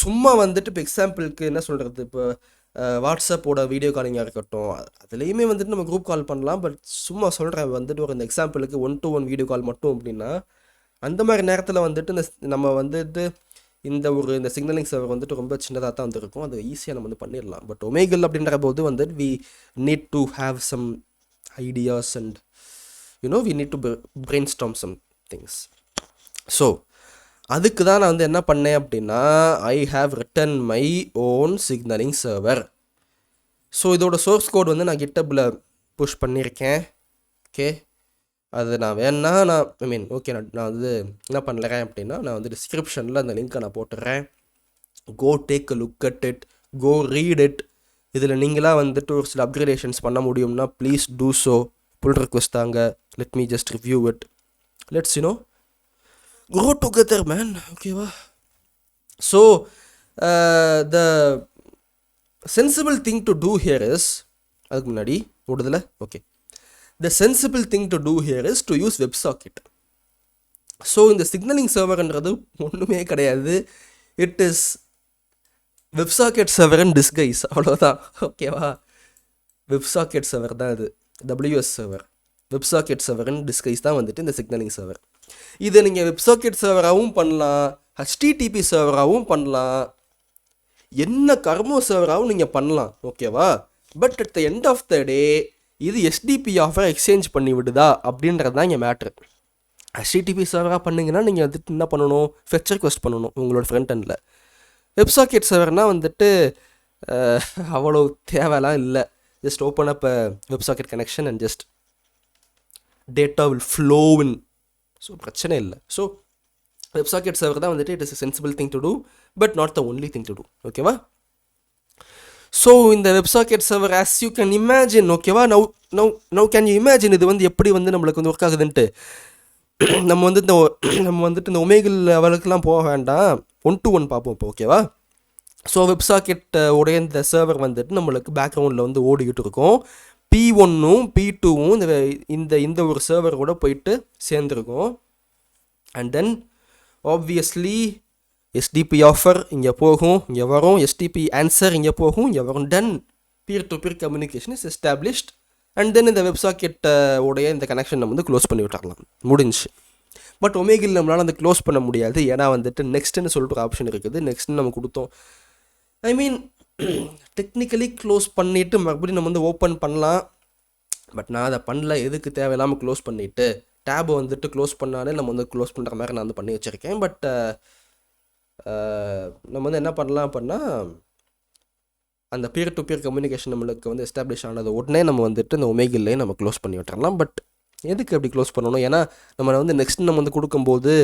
சும்மா வந்துட்டு இப்போ எக்ஸாம்பிளுக்கு என்ன சொல்கிறது, இப்போ வாட்ஸ்அப்போட வீடியோ காலிங்காக இருக்கட்டும், அதுலேயுமே வந்துட்டு நம்ம குரூப் கால் பண்ணலாம். பட் சும்மா சொல்கிறேன் வந்துட்டு ஒரு இந்த எக்ஸாம்பிளுக்கு 1-to-1 வீடியோ கால் மட்டும் அப்படின்னா அந்த மாதிரி நேரத்தில் வந்துட்டு நம்ம வந்துட்டு இந்த சிக்னலிங் சர்வர் வந்துட்டு ரொம்ப சின்னதாக தான் வந்துருக்கும். அது ஈஸியாக நம்ம வந்து பண்ணிடலாம். பட் ஒமேகிள் அப்படின்ற போது வந்துட்டு we need to have some ideas and we need to brainstorm some things. So அதுக்கு தான் நான் வந்து என்ன பண்ணேன் அப்படின்னா I have written my own signalling server. So இதோட சோர்ஸ் கோட் வந்து நான் கிட்டப்பில் புஷ் பண்ணியிருக்கேன். ஓகே, அது நான் வேணா நான் வந்து என்ன பண்ணுறேன் அப்படின்னா நான் வந்து டிஸ்கிரிப்ஷனில் அந்த லிங்க்கை நான் போட்டுடுறேன். Go take a look at it, go read it. இதில் நீங்களாக வந்துட்டு ஒரு சில அப்கிரேடேஷன்ஸ் பண்ண முடியும்னா please do so. Pull request தாங்க. Let me just review it. Let's grow together, man. ஓகேவா? So the sensible thing to do here is, அதுக்கு முன்னாடி விடுதலை, okay, the sensible thing to do here is to use WebSocket. So இந்த signalling சர்வர்ன்றது ஒன்றுமே கிடையாது. It is WebSocket server and disguise, அவ்வளோதான். ஓகேவா? WebSocket server தான் இது, WS server. WebSocket server and disguise தான் வந்துட்டு இந்த சிக்னலிங் சர்வர். இதை நீங்கள் WebSocket சர்வராகவும் பண்ணலாம், HTTP சர்வராகவும் பண்ணலாம், என்ன கர்மோ சர்வராகவும் நீங்கள் பண்ணலாம். ஓகேவா? But at the end of the day இது எஸ்டிபி ஆஃபர் எக்ஸ்சேஞ்ச் பண்ணி விடுதா அப்படின்றது தான் இங்கே மேட்ரு. HTTP சர்வராக பண்ணிங்கன்னா நீங்கள் வந்துட்டு என்ன பண்ணணும், ஃபெட்ச் ரிக்வெஸ்ட் பண்ணணும் உங்களோட ஃப்ரண்ட் எண்டில். WebSocket சர்வர்னால் வந்துட்டு அவ்வளோ தேவைலாம் இல்லை. Just open up WebSocket connection and just data will flow in. So பிரச்சனை இல்லை. ஸோ WebSocket சர்வர் தான் வந்துட்டு it is a sensible thing to do but not the only thing to do. ஓகேவா? So இந்த WebSocket server as you can imagine, ஓகேவா, now can you imagine இது வந்து எப்படி வந்து நம்மளுக்கு வந்து ஒர்க் ஆகுதுன்ட்டு. நம்ம வந்துட்டு இந்த ஒமேகிள் லெவலுக்குலாம் போக வேண்டாம், 1-to-1 பார்ப்போம் இப்போ. ஓகேவா? ஸோ WebSocket உடைய இந்த சர்வர் வந்துட்டு நம்மளுக்கு பேக்ரவுண்டில் வந்து ஓடிக்கிட்டு இருக்கும். P1ம் P2வும் இந்த ஒரு சர்வர் கூட போயிட்டு சேர்ந்துருக்கும். And then obviously SDP offer இங்கே போகும், இங்கே வரும், எஸ்டிபி ஆன்சர் இங்கே போகும், இங்கே வரும். Then peer to peer communication is established. And then இந்த WebSocket உடைய இந்த கனெக்ஷன் நம்ம வந்து க்ளோஸ் பண்ணி விட்டுறலாம், முடிஞ்சு. பட் ஒமேகில் நம்மளால் அந்த க்ளோஸ் பண்ண முடியாது, ஏன்னா வந்துட்டு நெக்ஸ்ட்டுன்னு சொல்லிட்டு ஒரு ஆப்ஷன் இருக்குது. நெக்ஸ்ட்னு நம்ம கொடுத்தோம், டெக்னிக்கலி க்ளோஸ் பண்ணிவிட்டு மறுபடியும் நம்ம வந்து ஓப்பன் பண்ணலாம். பட் நான் அதை பண்ணல. எதுக்கு தேவையில்லாமல் க்ளோஸ் பண்ணிவிட்டு டேபை வந்துட்டு க்ளோஸ் பண்ணாலே நம்ம வந்து க்ளோஸ் பண்ணுற மாதிரி நான் வந்து பண்ணி வச்சுருக்கேன். பட் நம்ம வந்து என்ன பண்ணலாம் அப்படின்னா அந்த பியர் டு பியர் கம்யூனிகேஷன் நம்மளுக்கு வந்து எஸ்டாப்ளிஷ் ஆனது உடனே நம்ம வந்துட்டு இந்த ஒமேகில்லே நம்ம க்ளோஸ் பண்ணி விட்டுறலாம். பட் எதுக்கு அப்படி க்ளோஸ் பண்ணணும்? ஏன்னா நம்ம வந்து நெக்ஸ்ட் நம்ம வந்து கொடுக்கும்போது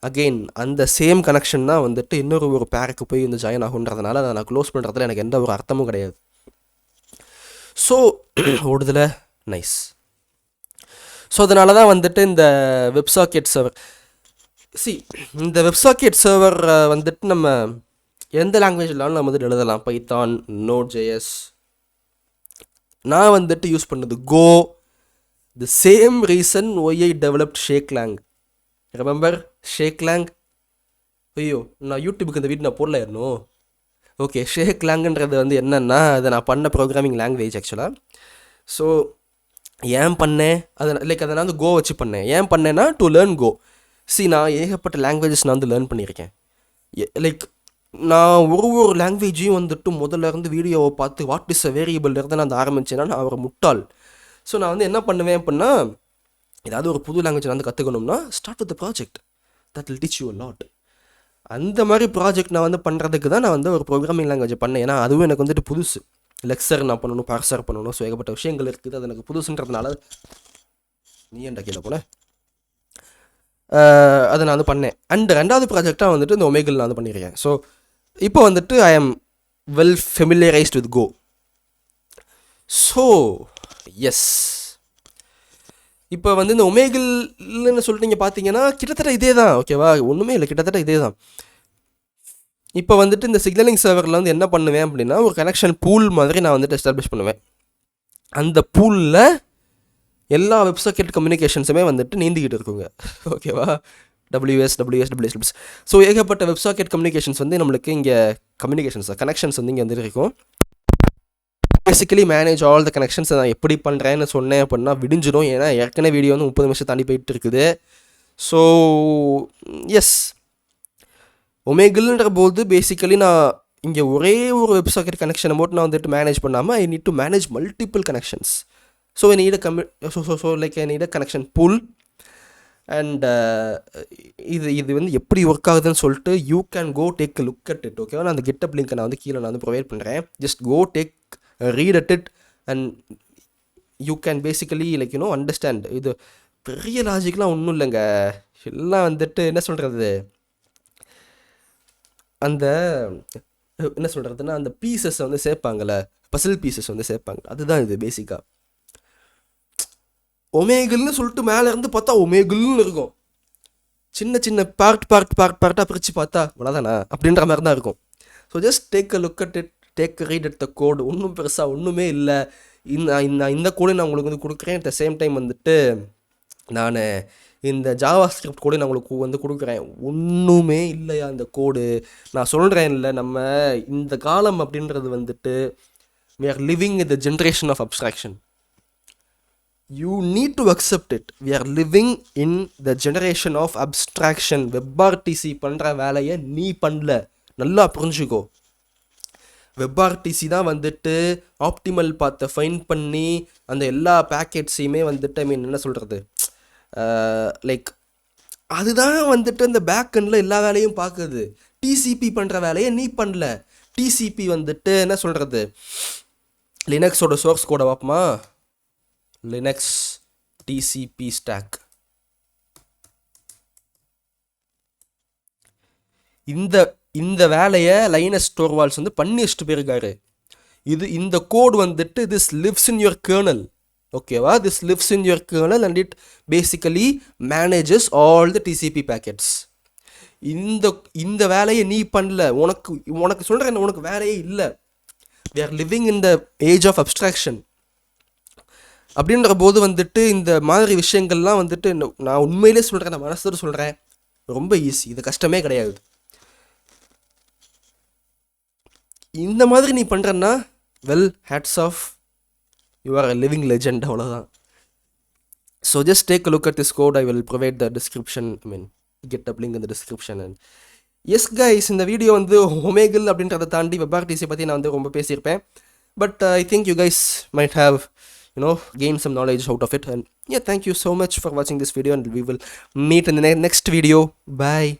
அகெயின் அந்த சேம் கனெக்ஷன் தான் வந்துட்டு இன்னொரு பேருக்கு போய் வந்து ஜாயின் ஆகுன்றதுனால நான் க்ளோஸ் பண்ணுறதுல எனக்கு எந்த ஒரு அர்த்தமும் கிடையாது. So ஓடுதல nice. ஸோ அதனால தான் வந்துட்டு இந்த WebSocket சர்வர் இந்த WebSocket சர்வர் வந்துட்டு நம்ம எந்த லாங்குவேஜ்லாலும் நம்ம வந்துட்டு எழுதலாம். Python, Node.js. நான் வந்துட்டு யூஸ் பண்ணது Go. The same reason why I developed Sheklang. Remember Sheklang? ஐயோ, நான் யூடியூபுக்கு இந்த வீடு நான் போடல இருந்தோம். ஓகே, ஷேக்லாங்குன்றது வந்து என்னென்னா அதை நான் பண்ண ப்ரோக்ராமிங் லாங்குவேஜ் ஆக்சுவலாக. ஸோ ஏன் பண்ணேன் அதை அதை நான் வந்து Go வச்சு பண்ணேன். ஏன் பண்ணேன்னா டு லேர்ன் Go. நான் ஏகப்பட்ட லாங்குவேஜஸ் நான் வந்து லேர்ன் பண்ணியிருக்கேன். நான் ஒரு லாங்குவேஜையும் வந்துட்டு முதல்ல இருந்து வீடியோவை பார்த்து வாட் இஸ் அ வேரியபிள் இருந்து நான் ஆரம்பிச்சேன்னா நான் ஒரு முட்டாள். ஸோ நான் வந்து என்ன பண்ணுவேன் அப்படின்னா ஏதாவது ஒரு புது லாங்குவேஜ் வந்து கற்றுக்கணும்னா start with the project, that will teach you a lot. அந்த மாதிரி ப்ராஜெக்ட் நான் வந்து பண்ணுறதுக்கு தான் நான் வந்து ஒரு ப்ரோக்ராமிங் லாங்குவேஜ் பண்ணேன். ஏன்னா அதுவும் எனக்கு வந்துட்டு புதுசு. லெக்சர் நான் பண்ணணும், பார்சர் பண்ணணும், ஸோ ஏகப்பட்ட விஷயங்கள் இருக்குது. அது எனக்கு புதுசுன்றதுனால நீ ஏன்டா கீழே போன, அதை நான் வந்து பண்ணேன். அண்ட் ரெண்டாவது ப்ராஜெக்டாக வந்துட்டு இந்த ஒமேகல் நான் வந்து பண்ணியிருக்கேன். ஸோ இப்போ வந்துட்டு I am well familiarized with Go. So yes, இப்போ வந்து இந்த ஒமேகல்னு சொல்லிட்டு நீங்கள் பார்த்தீங்கன்னா கிட்டத்தட்ட இதே தான். ஓகேவா, ஒன்றுமே இல்லை, கிட்டத்தட்ட இதே தான். இப்போ வந்துட்டு இந்த சிக்னலிங் சர்வரில் வந்து என்ன பண்ணுவேன் அப்படின்னா, ஒரு கனெக்ஷன் பூல் மாதிரி நான் வந்துட்டு எஸ்டாப்ளிஷ் பண்ணுவேன். அந்த பூலில் எல்லா வெப்சாக்கெட் கம்யூனிகேஷன்ஸுமே வந்துட்டு நீந்திக்கிட்டு இருக்குங்க. ஓகேவா, WS. ஸோ ஏகப்பட்ட வெப்சாக்கெட் கம்யூனிகேஷன்ஸ் வந்து நம்மளுக்கு இங்கே கனெக்ஷன்ஸ் வந்து இங்கே வந்துட்டு இருக்கும். Basically manage all the connections. நான் எப்படி பண்ணுறேன்னு சொன்னேன் அப்படின்னா விடிஞ்சிடும். ஏன்னா ஏற்கனவே வீடியோ வந்து 30 நிமிஷம் தாண்டி போயிட்டு இருக்குது. ஸோ எஸ், ஒமேகல்ன்ற போது பேசிக்கலி நான் இங்கே ஒரே ஒரு வெப்சாக்கெட் கனெக்ஷனை மட்டும் நான் வந்துட்டு மேனேஜ் பண்ணாமல் I need to manage multiple connections. So I need I need a connection pool. And இது வந்து எப்படி ஒர்க் ஆகுதுன்னு சொல்லிட்டு you can go take look at it. ஓகேவா, நான் அந்த GitHub லிங்க்கை நான் வந்து கீழே நான் வந்து ப்ரொவைட் பண்ணுறேன். Just go take read at it and you can basically understand. இது பெரிய லாஜிக்லாம் ஒன்றும் இல்லைங்க. எல்லாம் வந்துட்டு என்ன சொல்கிறது, அந்த என்ன சொல்கிறதுனா அந்த பீசஸ் வந்து சேர்ப்பாங்கள்ல, பசில் பீசஸ் வந்து சேர்ப்பாங்க, அதுதான் இது பேசிக்காக. ஒமேகல்னு சொல்லிட்டு மேலே இருந்து பார்த்தா ஒமேகல்னு இருக்கும். சின்ன சின்ன பார்ட்டாக பிரித்து பார்த்தா அவ்வளோதானா அப்படின்ற மாதிரி தான் இருக்கும். So just take a look at it, take read at the code. ஒன்றும் பெருசாக ஒன்றுமே இல்லை. இந்த கோடை நான் உங்களுக்கு வந்து கொடுக்குறேன். அட் த சேம் டைம் வந்துட்டு நான் இந்த ஜாவா ஸ்கிரிப்ட் கோடு நான் உங்களுக்கு வந்து கொடுக்குறேன். ஒன்றுமே இல்லையா அந்த கோடு. நான் சொல்கிறேன் இல்லை, நம்ம இந்த காலம் அப்படின்றது வந்துட்டு we are living in the generation of abstraction. You need to accept it. We are living in the generation of abstraction. WebRTC பண்ணுற வேலையை நீ பண்ணல, நல்லா புரிஞ்சுக்கோ. WebRTC தான் வந்துட்டு ஆப்டிமல் பாத்தை ஃபைன் பண்ணி அந்த எல்லா பேக்கெட்ஸையுமே வந்துட்டு என்ன சொல்கிறது, லைக் அதுதான் வந்துட்டு அந்த பேக்கெண்டில் எல்லா வேலையும் பார்க்குது. டிசிபி பண்ணுற வேலையை நீ பண்ணல. டிசிபி வந்துட்டு என்ன சொல்கிறது, லினக்ஸோட சோர்ஸ் கோடை பார்ப்போமா, லினக்ஸ் டிசிபி ஸ்டாக். இந்த வேலையை லைனஸ் டோர்வால்ஸ் வந்து பண்ணி வச்சுட்டு போயிருக்காரு. இந்த கோட் வந்துட்டு this lives in your kernel. ஓகேவா, this lives in your kernel and it basically manages all the TCP packets. இந்த வேலையை நீ பண்ணல. உனக்கு சொல்கிறேன், உனக்கு வேலையே இல்லை. we are living in the age of abstraction. அப்படின்ற போது வந்துட்டு இந்த மாதிரி விஷயங்கள்லாம் வந்துட்டு நான் உண்மையிலே சொல்கிறேன், நான் மனசோடு சொல்கிறேன், ரொம்ப ஈஸி. இது கஷ்டமே கிடையாது. இந்த மாதிரி நீ பண்ணுறன்னா well hats off, you are a living legend, அவ்வளோதான். So just take a look at this code. I will provide the description, GitHub link in the description. And yes guys, இந்த வீடியோ வந்து ஒமேகல் அப்படின்றத தாண்டி WebRTC பற்றி நான் வந்து ரொம்ப பேசியிருப்பேன். But I think you guys might have gained some knowledge out of it. And yeah, thank you so much for watching this video and we will meet in the next video. Bye.